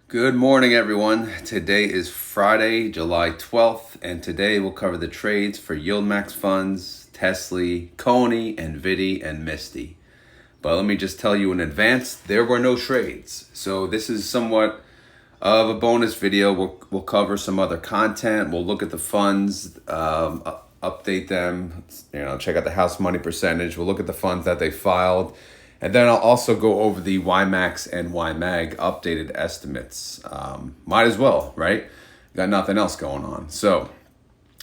Good morning, everyone. Today is Friday, July 12th, and today we'll cover the trades for YieldMax funds, TSLY, CONY, NVDY, and MSTY. But let me just tell you in advance, there were no trades. So this is somewhat of a bonus video. We'll cover some other content. We'll look at the funds, update them, check out the house money percentage. We'll look at the funds that they filed. And then I'll also go over the YMAX and YMAG updated estimates. Might as well, right? Got nothing else going on. So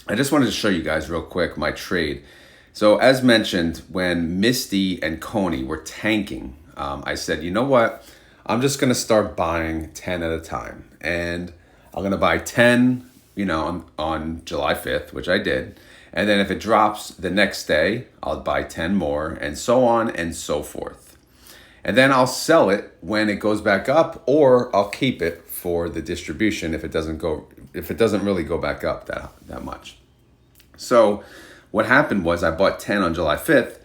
I just wanted to show you guys real quick my trade. So as mentioned, when MSTY and CONY were tanking, I said, you know what? I'm just going to start buying 10 at a time. And I'm going to buy 10, on July 5th, which I did. And then if it drops the next day, I'll buy 10 more, and so on and so forth. And then I'll sell it when it goes back up, or I'll keep it for the distribution if it doesn't really go back up that much. So what happened was I bought 10 on July 5th,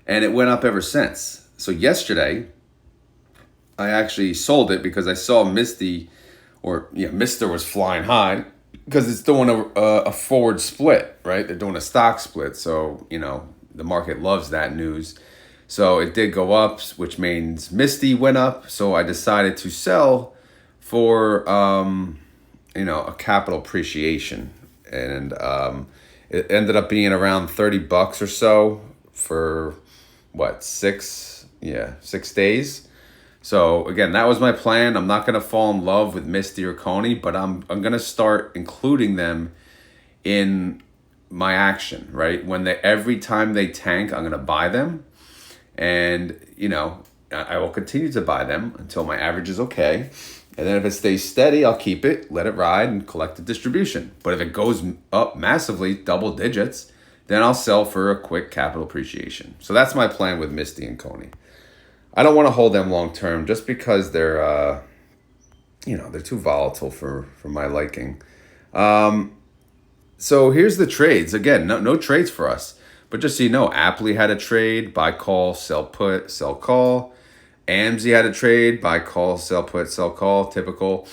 and it went up ever since. So yesterday, I actually sold it because I saw MSTY, Mr. was flying high because it's doing a forward split, right? They're doing a stock split. So, the market loves that news. So it did go up, which means MSTY went up. So I decided to sell for, a capital appreciation. And it ended up being around $30 or so for 6 days. So again, that was my plan. I'm not going to fall in love with MSTY or CONY, but I'm going to start including them in my action, right? Every time they tank, I'm going to buy them. And, I will continue to buy them until my average is okay. And then if it stays steady, I'll keep it, let it ride, and collect the distribution. But if it goes up massively, double digits, then I'll sell for a quick capital appreciation. So that's my plan with MSTY and CONY. I don't want to hold them long term just because they're too volatile for my liking. So here's the trades. Again, no trades for us. But just so you know, Aptly had a trade, buy call, sell put, sell call. AMZ had a trade, buy call, sell put, sell call, typical.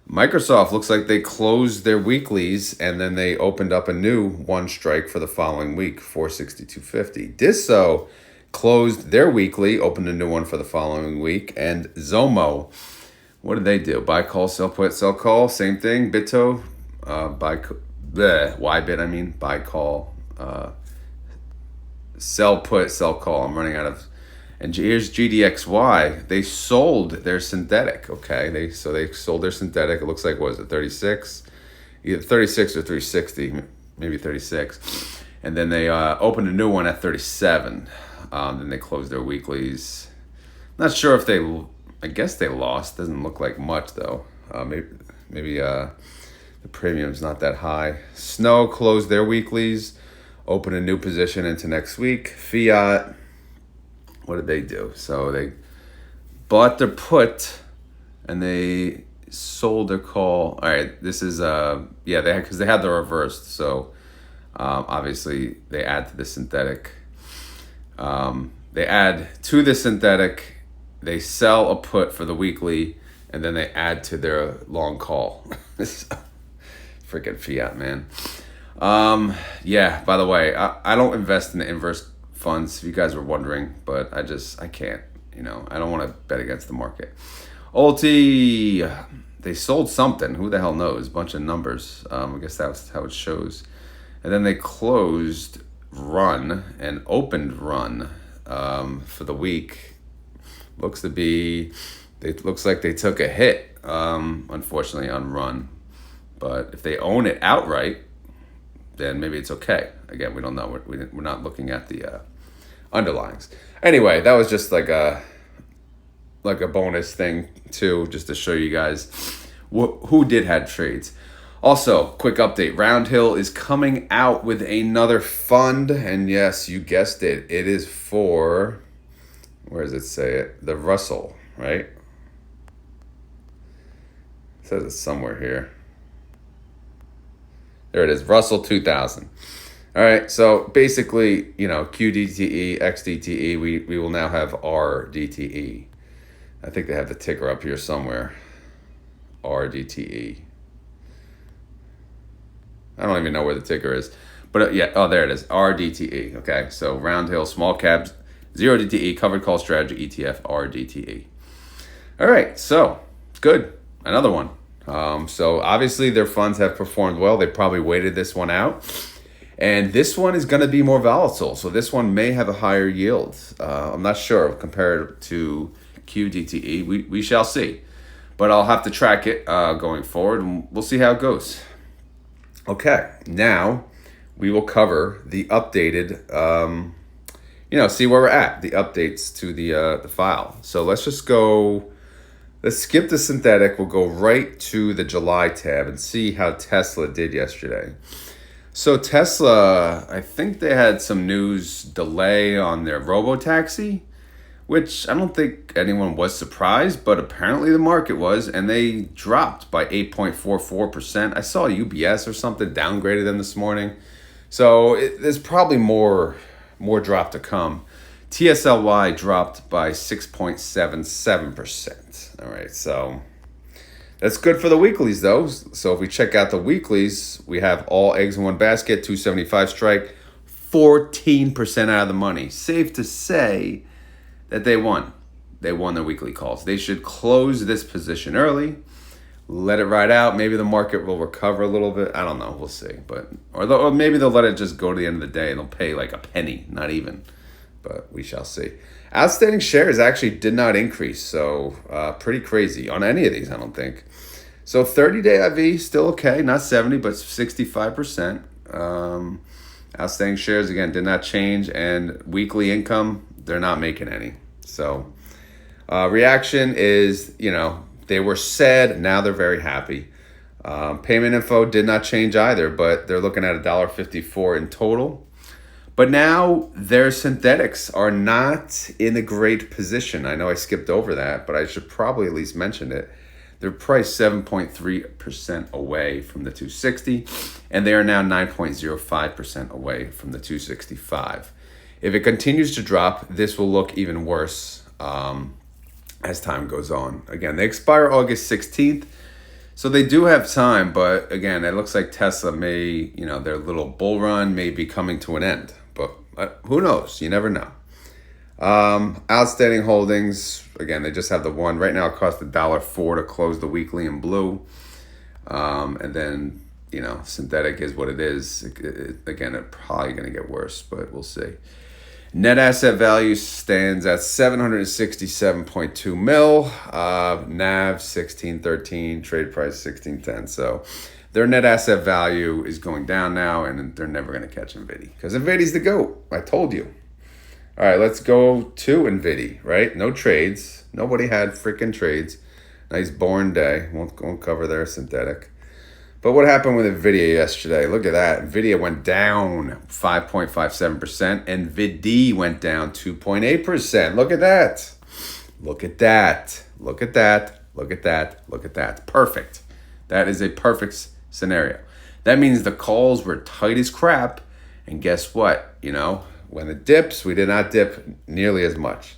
Microsoft looks like they closed their weeklies and then they opened up a new one strike for the following week, 462.50. Disso closed their weekly, opened a new one for the following week. And Zomo, what did they do? Buy call, sell put, sell call, same thing. Bitto, buy call, sell put, sell call. I'm running out of. And here's GDXY. They sold their synthetic. Okay, they sold their synthetic. It looks like, what is it, 36? Either 36 or 360, maybe 36. And then they opened a new one at 37. Then they closed their weeklies. Not sure if I guess they lost. Doesn't look like much though. Maybe the premium's not that high. Snow closed their weeklies. Open a new position into next week. Fiat, what did they do? So they bought their put and they sold their call. All right, this is because they had the reversed. So obviously they add to the synthetic. They add to the synthetic. They sell a put for the weekly, and then they add to their long call. Freaking Fiat, man. By the way, I don't invest in the inverse funds, if you guys were wondering, but I can't, I don't want to bet against the market. Ulti, they sold something. Who the hell knows? Bunch of numbers. I guess that's how it shows. And then they closed Run and opened Run, for the week. Looks like they took a hit, unfortunately, on Run. But if they own it outright, then maybe it's okay. Again, we don't know. We're not looking at the underlyings. Anyway, that was just like a bonus thing too, just to show you guys who did have trades. Also, quick update. Roundhill is coming out with another fund, and yes, you guessed it. It is for, where does it say it? The Russell, right? It says it somewhere here. There it is, Russell 2000. All right, so basically, QDTE, XDTE, we will now have RDTE. I think they have the ticker up here somewhere. RDTE. I don't even know where the ticker is. But yeah, oh, there it is. RDTE. Okay, so Round Hill Small Caps, 0 DTE, Covered Call Strategy, ETF, RDTE. All right, so good. Another one. So obviously their funds have performed well. They probably waited this one out. And this one is going to be more volatile. So this one may have a higher yield. I'm not sure compared to QDTE. We shall see. But I'll have to track it going forward, and we'll see how it goes. Okay, now we will cover the updated, see where we're at, the updates to the file. So let's skip the synthetic. We'll go right to the July tab and see how Tesla did yesterday. So Tesla, I think they had some news delay on their robo-taxi, which I don't think anyone was surprised, but apparently the market was, and they dropped by 8.44%. I saw UBS or something downgraded them this morning. So there's probably more drop to come. TSLY dropped by 6.77%. All right, so that's good for the weeklies, though. So if we check out the weeklies, we have all eggs in one basket, 275 strike, 14% out of the money. Safe to say that they won. They won their weekly calls. They should close this position early, let it ride out. Maybe the market will recover a little bit. I don't know. We'll see. Or maybe they'll let it just go to the end of the day and they'll pay like a penny, not even. But we shall see. Outstanding shares actually did not increase, so pretty crazy on any of these, I don't think. So 30-day IV, still okay, not 70, but 65%. Outstanding shares, again, did not change, and weekly income, they're not making any. So reaction is, they were sad, now they're very happy. Payment info did not change either, but they're looking at $1.54 in total. But now their synthetics are not in a great position. I know I skipped over that, but I should probably at least mention it. They're priced 7.3% away from the 260, and they are now 9.05% away from the 265. If it continues to drop, this will look even worse as time goes on. Again, they expire August 16th, so they do have time, but again, it looks like Tesla may, their little bull run may be coming to an end. But who knows? You never know. Outstanding holdings, again, they just have the one. Right now it costs $1.04 to close the weekly in blue. And then, synthetic is what it is. Again, it's probably going to get worse, but we'll see. Net asset value stands at 767.2 mil. NAV 1613, trade price 1610. So their net asset value is going down now, and they're never going to catch NVDY because NVDY's the GOAT. I told you. All right, let's go to NVDY, right? No trades. Nobody had freaking trades. Nice boring day. Won't cover their synthetic. But what happened with NVIDIA yesterday? Look at that. NVIDIA went down 5.57%. NVDY went down 2.8%. Look at that. Look at that. Look at that. Look at that. Look at that. Perfect. That is a perfect scenario. That means the calls were tight as crap. And guess what? When it dips, we did not dip nearly as much.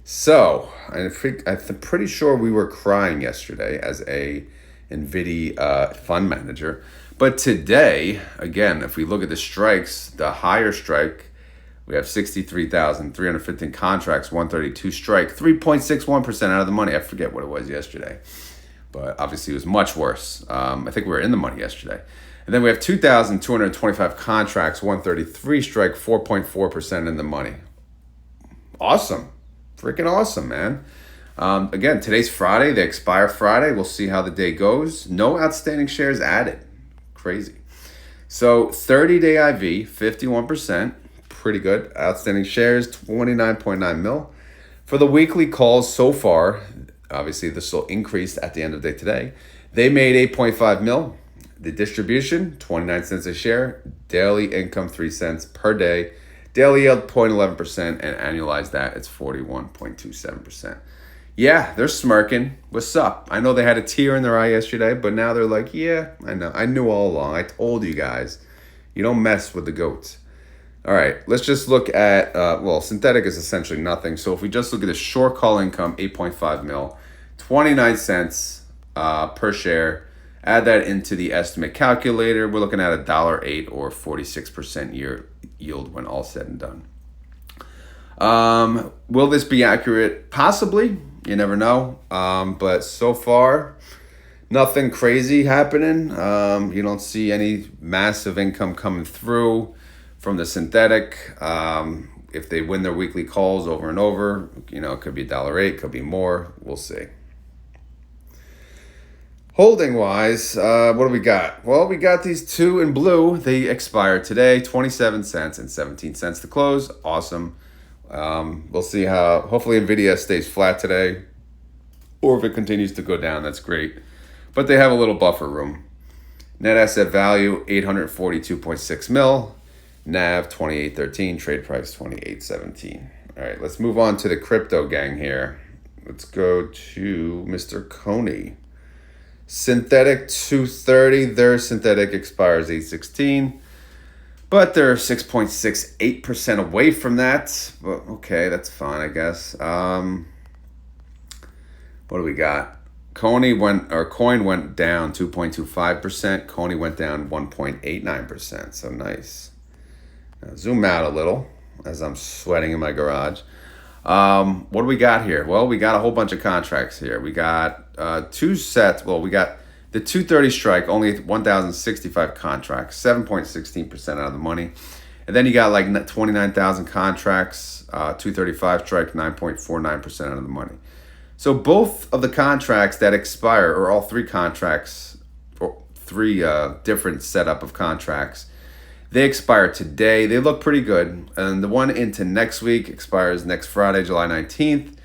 So I'm pretty sure we were crying yesterday as a NVIDIA fund manager. But today, again, if we look at the strikes, the higher strike, we have 63,315 contracts, 132 strike, 3.61% out of the money. I forget what it was yesterday, but obviously it was much worse. I think we were in the money yesterday. And then we have 2,225 contracts, 133 strike, 4.4% in the money. Awesome. Freaking awesome, man. Again, today's Friday. They expire Friday. We'll see how the day goes. No outstanding shares added. Crazy. So 30-day IV, 51%. Pretty good. Outstanding shares, 29.9 mil. For the weekly calls so far, obviously this will increase at the end of the day today. They made 8.5 mil. The distribution, 29 cents a share. Daily income, 3 cents per day. Daily yield, 0.11%. And annualize that, it's 41.27%. Yeah, they're smirking. What's up? I know they had a tear in their eye yesterday, but now they're like, yeah, I know. I knew all along. I told you guys. You don't mess with the goats. All right, let's just look at, synthetic is essentially nothing. So if we just look at the short call income, 8.5 mil, 29 cents per share. Add that into the estimate calculator. We're looking at $1.08 or 46% yield when all said and done. Will this be accurate? Possibly. You never know. But so far, nothing crazy happening. You don't see any massive income coming through from the synthetic. If they win their weekly calls over and over, it could be $1.08, could be more. We'll see. Holding wise, what do we got? Well, we got these two in blue. They expire today, 27 cents and 17 cents to close. Awesome. We'll see how, hopefully NVIDIA stays flat today, or if it continues to go down, that's great. But they have a little buffer room. Net asset value, 842.6 mil. NAV, 2813. Trade price, 2817. All right, let's move on to the crypto gang here. Let's go to Mr. CONY. Synthetic 230, their synthetic expires 8/16, but they're 6.68% away from that. But okay, that's fine, I guess. What do we got? COIN went down 2.25%. CONY went down 1.89%. So nice. Now zoom out a little as I'm sweating in my garage. What do we got here? Well, we got a whole bunch of contracts here. We got two sets. Well, we got the 230 strike, only 1,065 contracts, 7.16% out of the money. And then you got like 29,000 contracts, 235 strike, 9.49% out of the money. So both of the contracts that expire, or all three contracts, or three different setup of contracts, they expire today. They look pretty good. And the one into next week expires next Friday, July 19th.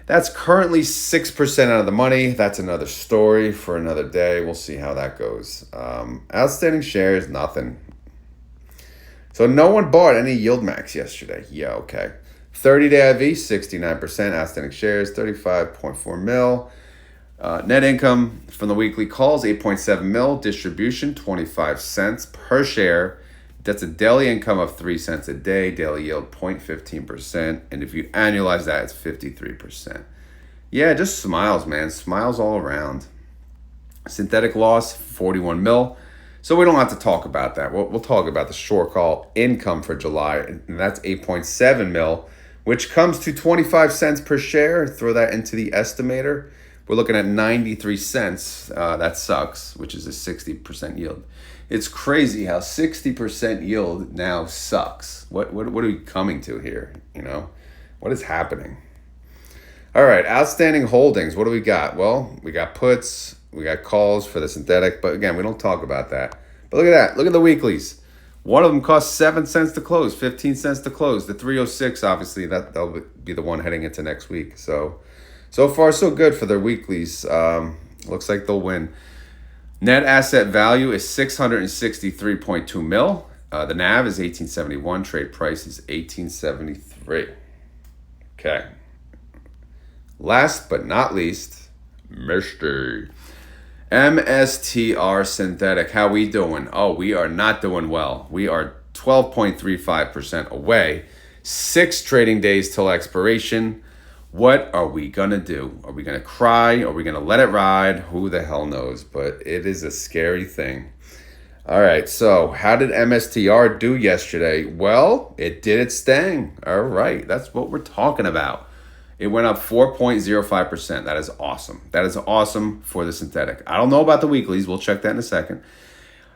That's currently 6% out of the money. That's another story for another day. We'll see how that goes. Outstanding shares, nothing. So no one bought any YieldMax yesterday. Yeah, okay. 30-day IV, 69%. Outstanding shares, 35.4 mil. Net income from the weekly calls, 8.7 mil. Distribution, 25 cents per share. That's a daily income of 3 cents a day, daily yield 0.15%. And if you annualize that, it's 53%. Yeah, just smiles, man. Smiles all around. Synthetic loss, 41 mil. So we don't have to talk about that. We'll talk about the short call income for July, and that's 8.7 mil, which comes to 25 cents per share. Throw that into the estimator. We're looking at 93 cents. That sucks, which is a 60% yield. It's crazy how 60% yield now sucks. What are we coming to here? What is happening? All right, outstanding holdings. What do we got? Well, we got puts, we got calls for the synthetic, but again, we don't talk about that. But look at that. Look at the weeklies. One of them costs 7 cents to close, 15 cents to close. The 306, obviously, that'll be the one heading into next week. So far, so good for their weeklies. Looks like they'll win. Net asset value is 663.2 mil. The NAV is 1871. Trade price is 1873. Okay. Last but not least, MSTY. MSTR synthetic. How we doing? Oh, we are not doing well. We are 12.35% away. 6 trading days till expiration. What are we going to do? Are we going to cry? Are we going to let it ride? Who the hell knows? But it is a scary thing. All right, so how did MSTR do yesterday? Well, it did its thing. All right, that's what we're talking about. It went up 4.05%. That is awesome. That is awesome for the synthetic. I don't know about the weeklies. We'll check that in a second.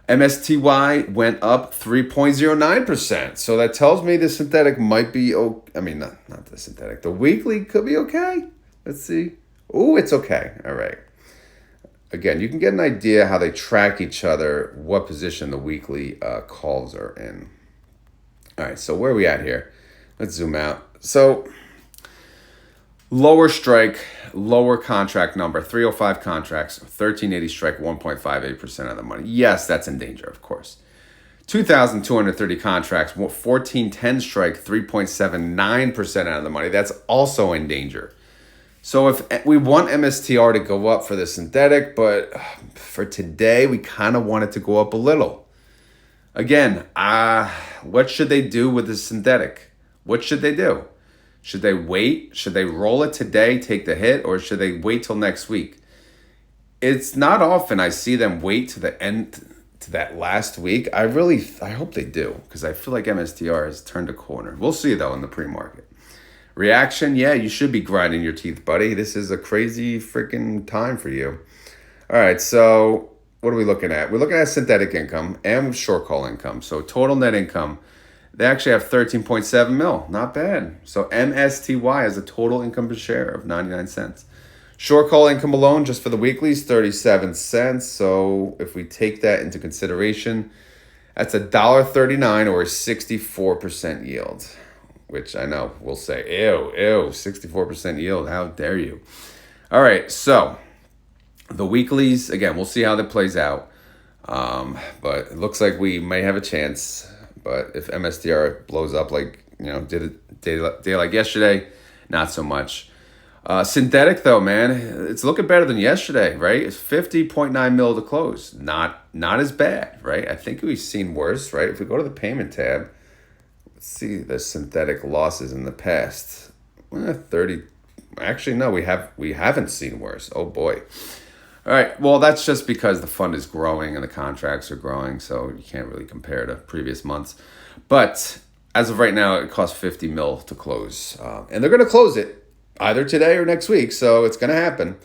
MSTY went up 3.09%. So that tells me the synthetic might be, not the synthetic. The weekly could be okay. Let's see. Oh, it's okay. All right. Again, you can get an idea how they track each other, what position the weekly calls are in. All right, so where are we at here? Let's zoom out. So lower strike, lower contract number, 305 contracts, 1380 strike, 1.58% of the money. Yes, that's in danger, of course. 2,230 contracts, 1410 strike, 3.79% out of the money. That's also in danger. So if we want MSTR to go up for the synthetic, but for today, we kind of want it to go up a little. Again, what should they do with the synthetic? What should they do? Should they wait? Should they roll it today, take the hit, or should they wait till next week? it's not often I see them wait to the end, to that last week. I hope they do, because I feel like MSTR has turned a corner. We'll see though in the pre-market. Reaction, yeah, you should be grinding your teeth, buddy. This is a crazy freaking time for you. All right, so what are we looking at? We're looking at synthetic income and short call income. So total net income, they actually have 13.7 mil. Not bad. So MSTY has a total income per share of 99 cents. Short call income alone, just for the weeklies, 37 cents. So if we take that into consideration, that's $1.39 or a 64% yield, which I know we'll say, ew, 64% yield. How dare you? All right, so the weeklies, again, we'll see how that plays out. But it looks like we may have a chance. But if MSTR blows up like, did a day like yesterday, not so much. Synthetic though, man, it's looking better than yesterday, right? It's 50.9 mil to close. Not as bad, right? I think we've seen worse, right? If we go to the payment tab, let's see the synthetic losses in the past. 30. Actually, no, we haven't seen worse. Oh boy. All right. Well, that's just because the fund is growing and the contracts are growing, so you can't really compare to previous months. But as of right now, it costs 50 mil to close, and they're going to close it either today or next week, so it's going to happen.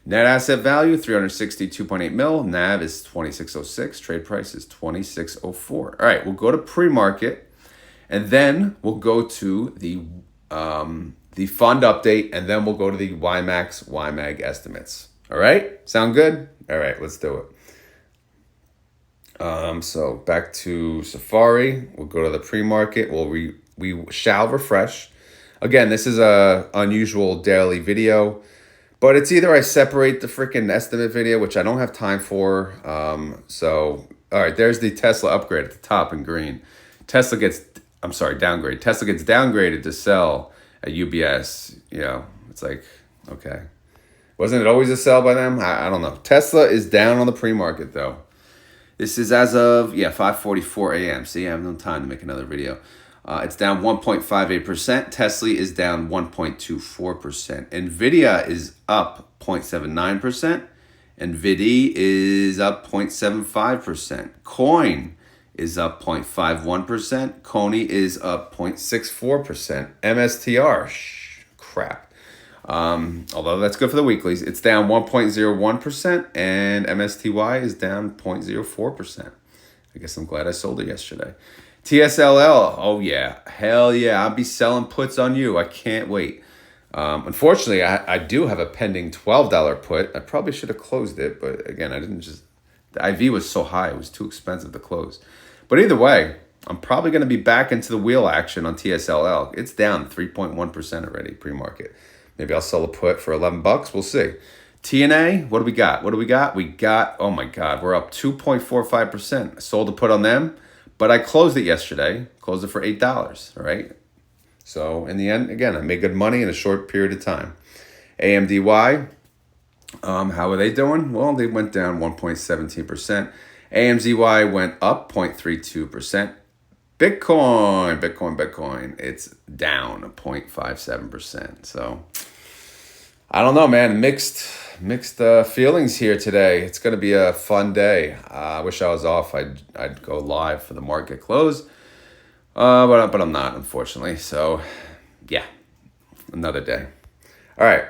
Net asset value, 362.8 mil. NAV is 2606. Trade price is 2604. All right, we'll go to pre-market, and then we'll go to the fund update, and then we'll go to the YMAX, YMAG estimates. All right, sound good? All right, let's do it. So back to Safari. We'll go to the pre-market. We shall refresh. Again, this is a unusual daily video, but it's either I separate the freaking estimate video, which I don't have time for. So, all right, there's the Tesla upgrade at the top in green. Downgrade. Tesla gets downgraded to sell at UBS. It's like, okay. Wasn't it always a sell by them? I don't know. Tesla is down on the pre-market though. This is as of, 5:44 a.m. See, I have no time to make another video. It's down 1.58%. TSLY is down 1.24%. NVDY is up 0.79%. NVDY is up 0.75%. CONY is up 0.51%. CONY is up 0.64%. MSTR, crap. Although that's good for the weeklies, it's down 1.01%, and MSTY is down 0.04%. I guess I'm glad I sold it yesterday. TSLY, oh yeah, hell yeah, I'll be selling puts on you. I can't wait. Unfortunately, I do have a pending $12 put. I probably should have closed it, but again, the IV was so high, it was too expensive to close. But either way, I'm probably going to be back into the wheel action on TSLY. It's down 3.1% already, pre-market. Maybe I'll sell a put for $11. We'll see. TNA, what do we got? We got, oh my God, we're up 2.45%. I sold a put on them. But I closed it yesterday, closed it for $8, all right? So in the end, again, I made good money in a short period of time. AMDY, how are they doing? Well, they went down 1.17%. AMZY went up 0.32%. Bitcoin, it's down 0.57%. So I don't know, man. Mixed feelings here today. It's going to be a fun day. I wish I was off. I'd go live for the market close, but I'm not, unfortunately. So, yeah, another day. All right,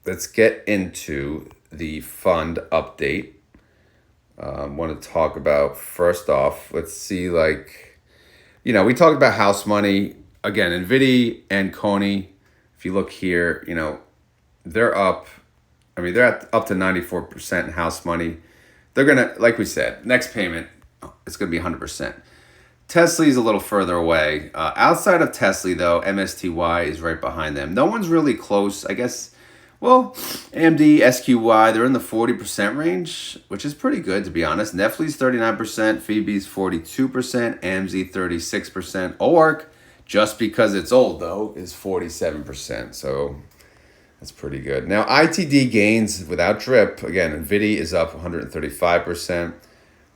let's get into the fund update. Want to talk about, first off, let's see, we talked about house money. Again, NVDY and CONY, if you look here, they're up. They're up to 94% in house money. They're going to, like we said, next payment, it's going to be 100%. TSLY is a little further away. Outside of TSLY, though, MSTY is right behind them. No one's really close, I guess. Well, AMD, SQY, they're in the 40% range, which is pretty good, to be honest. Netflix 39%, Phoebe's 42%, AMZ 36%. ORC, just because it's old, though, is 47%. So that's pretty good. Now, ITD gains without drip. Again, NVIDIA is up 135%.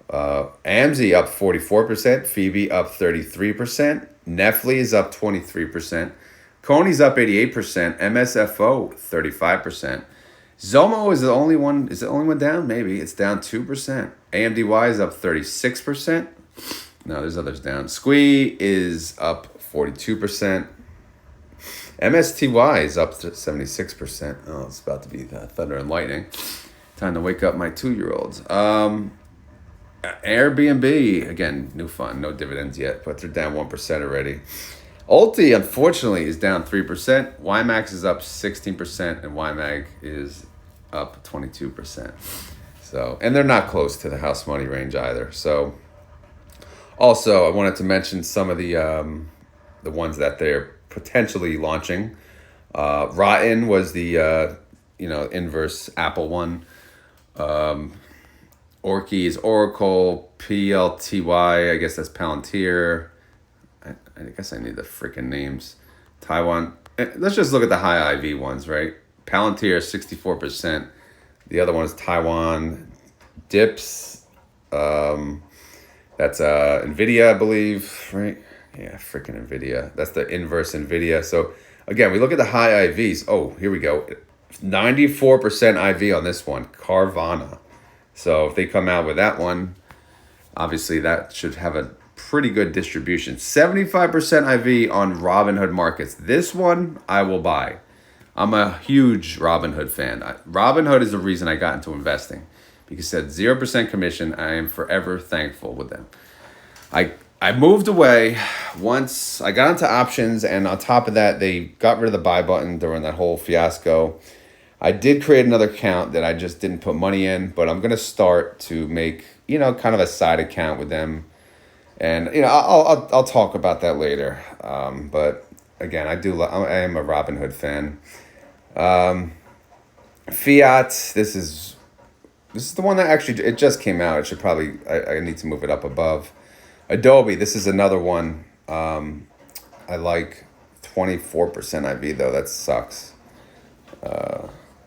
AMZ up 44%. Phoebe up 33%. Netflix is up 23%. CONY's up 88%. MSFO 35%. Zomo is the only one. Is the only one down? Maybe it's down 2%. AMDY is up 36%. No, there's others down. SQY is up 42%. MSTY is up to 76%. Oh, it's about to be thunder and lightning. Time to wake up my 2-year-olds. Airbnb, again, new fund, no dividends yet, but they're down 1% already. Ulti, unfortunately, is down 3%. YMAX is up 16%, and YMAG is up 22%. So, and they're not close to the house money range either. So, also, I wanted to mention some of the ones that they're potentially launching. Rotten was the inverse Apple one. Orky is Oracle. PLTY, I guess that's Palantir. I guess I need the freaking names. Taiwan. Let's just look at the high IV ones, right? Palantir 64%. The other one is Taiwan. Dips. That's NVDY, I believe, right? Yeah, freaking NVIDIA. That's the inverse NVIDIA. So, again, we look at the high IVs. Oh, here we go. 94% IV on this one, Carvana. So, if they come out with that one, obviously that should have a pretty good distribution. 75% IV on Robinhood Markets. This one, I will buy. I'm a huge Robinhood fan. Robinhood is the reason I got into investing. Because it said 0% commission. I am forever thankful with them. I moved away once I got into options, and on top of that, they got rid of the buy button during that whole fiasco. I did create another account that I just didn't put money in, but I'm going to start to make, kind of a side account with them. And, I'll talk about that later. But again, I am a Robinhood fan. Fiat, this is the one that actually, it just came out. It should probably, I need to move it up above. Adobe, this is another one. I like 24% IV though. That sucks.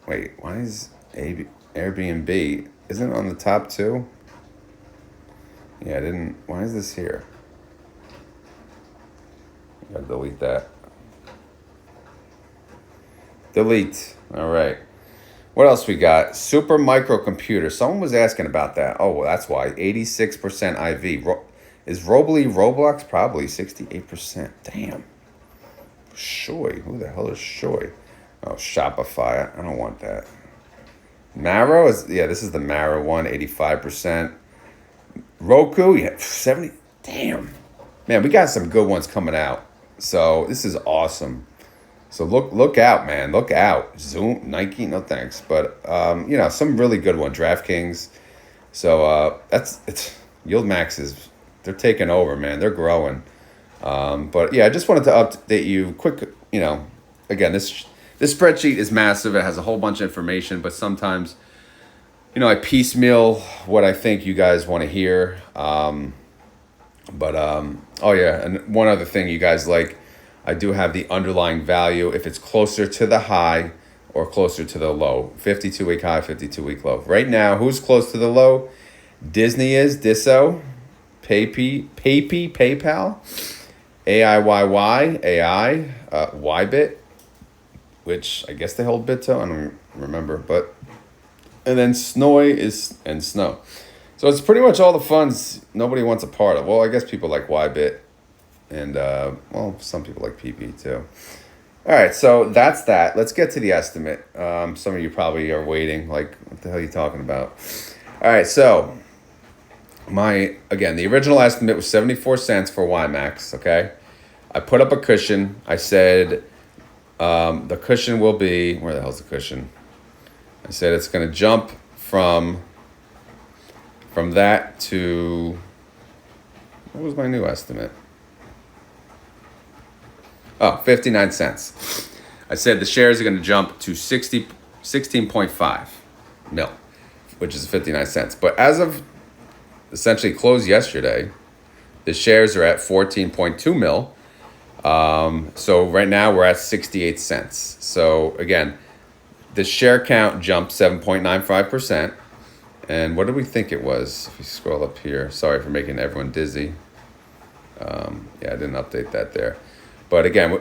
Wait, why is Airbnb, isn't it on the top too? Yeah, why is this here? I gotta delete that. Delete, all right. What else we got? Super microcomputer. Someone was asking about that. Oh, well, that's why. 86% IV. Is Roblox? Probably 68%. Damn. Shoy. Who the hell is Shoy? Oh, Shopify. I don't want that. Marrow this is the Marrow one, 85%. Roku, 70. Damn. Man, we got some good ones coming out. So this is awesome. So look out, man. Look out. Zoom, Nike, no thanks. But some really good one. DraftKings. So it's YieldMax they're taking over, man. They're growing. But yeah, I just wanted to update you quick. Again, this spreadsheet is massive. It has a whole bunch of information, but sometimes, I piecemeal what I think you guys want to hear. Oh yeah, and one other thing you guys like, I do have the underlying value if it's closer to the high or closer to the low. 52-week high, 52-week low. Right now, who's close to the low? Disney is, Disso, PayPal, AI, Ybit, which I guess they hold Bitto, I don't remember, and then SNOY and Snow. So it's pretty much all the funds nobody wants a part of. Well, I guess people like Ybit, and some people like PP too. All right, so that's that. Let's get to the estimate. Some of you probably are waiting, like, what the hell are you talking about? All right, so the original estimate was 74 cents for YMAX, okay? I put up a cushion. I said the cushion will be, where the hell's the cushion? I said it's going to jump from that to, what was my new estimate? Oh, 59 cents. I said the shares are going to jump to 16.5 mil, which is 59 cents. But as of essentially closed yesterday, the shares are at 14.2 mil. So right now we're at 68 cents. So again, the share count jumped 7.95%. And what do we think it was? If you scroll up here, sorry for making everyone dizzy. I didn't update that there. But again,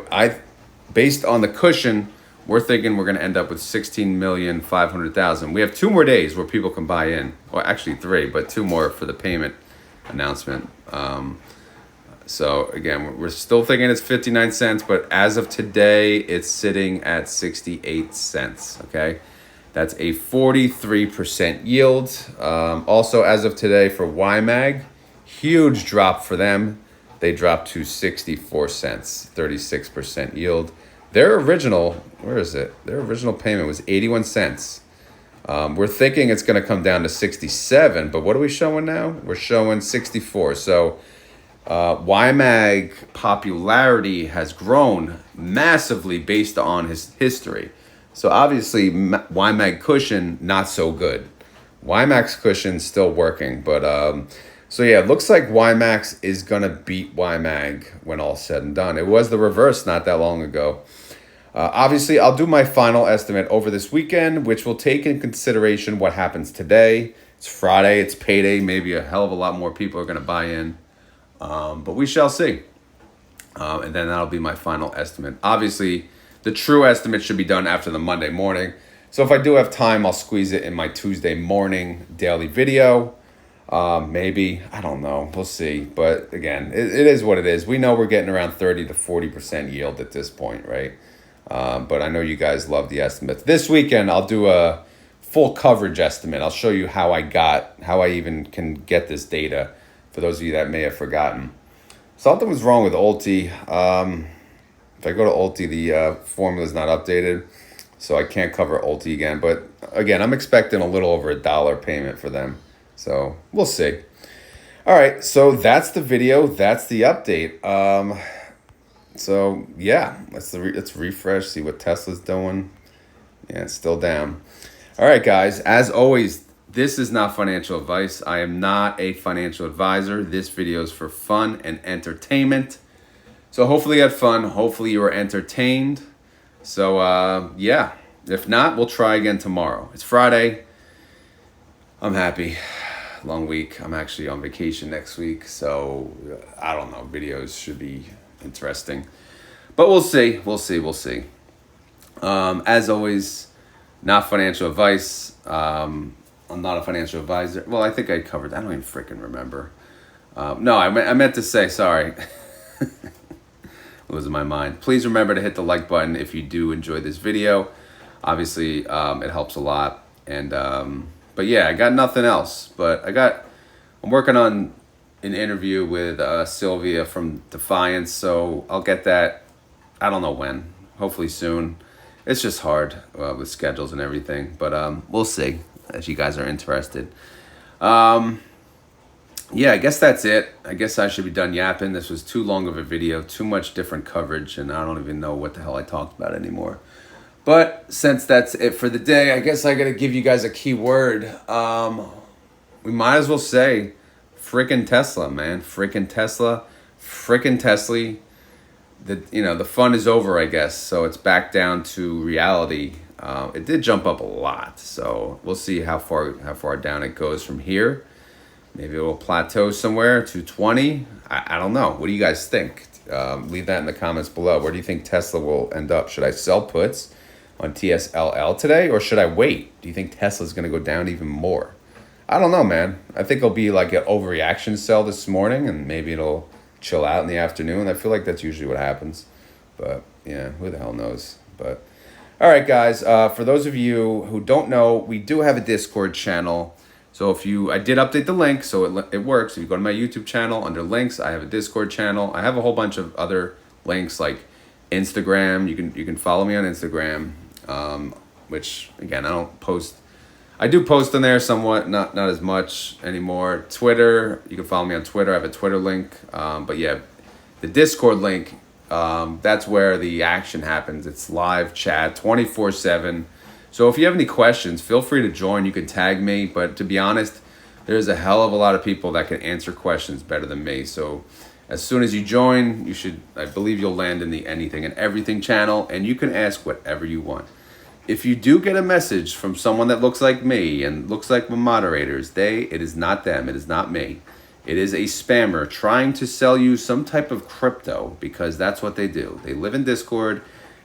based on the cushion, we're thinking we're going to end up with 16,500,000. We have 2 more days where people can buy in. Well, actually 3, but 2 more for the payment announcement. So again, we're still thinking it's 59 cents, but as of today, it's sitting at 68 cents. Okay. That's a 43% yield. Also, as of today for YMAG, huge drop for them. They dropped to 64 cents, 36% yield. Their original, where is it? Their original payment was 81 cents. We're thinking it's going to come down to 67, but what are we showing now? We're showing 64. So YMAG popularity has grown massively based on his history. So obviously YMAG cushion, not so good. YMAX cushion still working, but so yeah, it looks like YMAX is gonna beat YMAG when all's said and done. It was the reverse not that long ago. Obviously, I'll do my final estimate over this weekend, which will take in consideration what happens today. It's Friday, it's payday, maybe a hell of a lot more people are gonna buy in, but we shall see. And then that'll be my final estimate. Obviously, the true estimate should be done after the Monday morning. So if I do have time, I'll squeeze it in my Tuesday morning daily video. Maybe, I don't know, we'll see. But again, it is what it is. We know we're getting around 30 to 40% yield at this point, right? But I know you guys love the estimates. This weekend, I'll do a full coverage estimate. I'll show you how I even can get this data for those of you that may have forgotten. Something was wrong with Ulti. If I go to Ulti, the formula is not updated, so I can't cover Ulti again. But again, I'm expecting a little over $1 payment for them, so we'll see. All right, so that's the video. That's the update. So yeah, let's refresh, see what Tesla's doing. Yeah, it's still down. All right, guys. As always, this is not financial advice. I am not a financial advisor. This video is for fun and entertainment. So hopefully you had fun. Hopefully you were entertained. So yeah, if not, we'll try again tomorrow. It's Friday. I'm happy. Long week. I'm actually on vacation next week. So I don't know. Videos should be interesting. But we'll see. We'll see. As always, not financial advice. I'm not a financial advisor. Well, I think I covered that. I don't even freaking remember. No, I meant to say, sorry. Losing my mind. Please remember to hit the like button if you do enjoy this video. Obviously, it helps a lot. And but yeah, I got nothing else. But I'm working on an interview with Sylvia from Defiance, so I'll get that. I don't know when. Hopefully soon. It's just hard with schedules and everything. But we'll see if you guys are interested. Yeah, I guess that's it. I guess I should be done yapping. This was too long of a video, too much different coverage, and I don't even know what the hell I talked about anymore. But since that's it for the day, I guess I gotta give you guys a key word. We might as well say frickin' Tesla, man. Frickin' Tesla. Frickin' TSLY. The fun is over, I guess. So it's back down to reality. It did jump up a lot, so we'll see how far down it goes from here. Maybe it will plateau somewhere, 220. I don't know. What do you guys think? Leave that in the comments below. Where do you think Tesla will end up? Should I sell puts on TSLY today, or should I wait? Do you think Tesla's going to go down even more? I don't know, man. I think it'll be like an overreaction sell this morning, and maybe it'll chill out in the afternoon. I feel like that's usually what happens. But yeah, who the hell knows? But all right, guys. For those of you who don't know, we do have a Discord channel. So I did update the link, so it works. If you go to my YouTube channel, under links, I have a Discord channel. I have a whole bunch of other links like Instagram. You can follow me on Instagram, which again, I don't post. I do post on there somewhat, not as much anymore. Twitter, you can follow me on Twitter. I have a Twitter link. But yeah, the Discord link, that's where the action happens. It's live chat 24/7. So if you have any questions, feel free to join. You can tag me. But to be honest, there's a hell of a lot of people that can answer questions better than me. So as soon as you join, I believe you'll land in the Anything and Everything channel, and you can ask whatever you want. If you do get a message from someone that looks like me and looks like the moderators, it is not them. It is not me. It is a spammer trying to sell you some type of crypto, because that's what they do. They live in Discord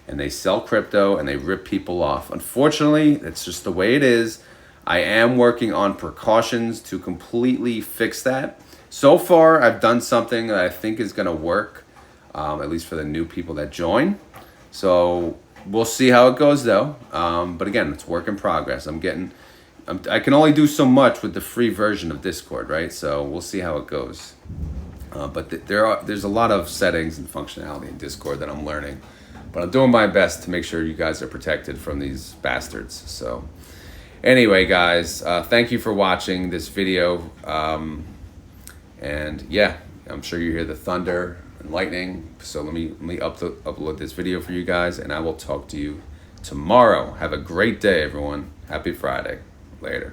and they sell crypto and they rip people off. Unfortunately, that's just the way it is. I am working on precautions to completely fix that. So far, I've done something that I think is going to work, at least for the new people that join. So we'll see how it goes, though. But again, it's work in progress. I can only do so much with the free version of Discord, right? So we'll see how it goes. But there's a lot of settings and functionality in Discord that I'm learning. But I'm doing my best to make sure you guys are protected from these bastards. So anyway, guys, thank you for watching this video. And yeah, I'm sure you hear the thunder and lightning. So let me upload this video for you guys, and I will talk to you tomorrow. Have a great day, everyone. Happy Friday. Later.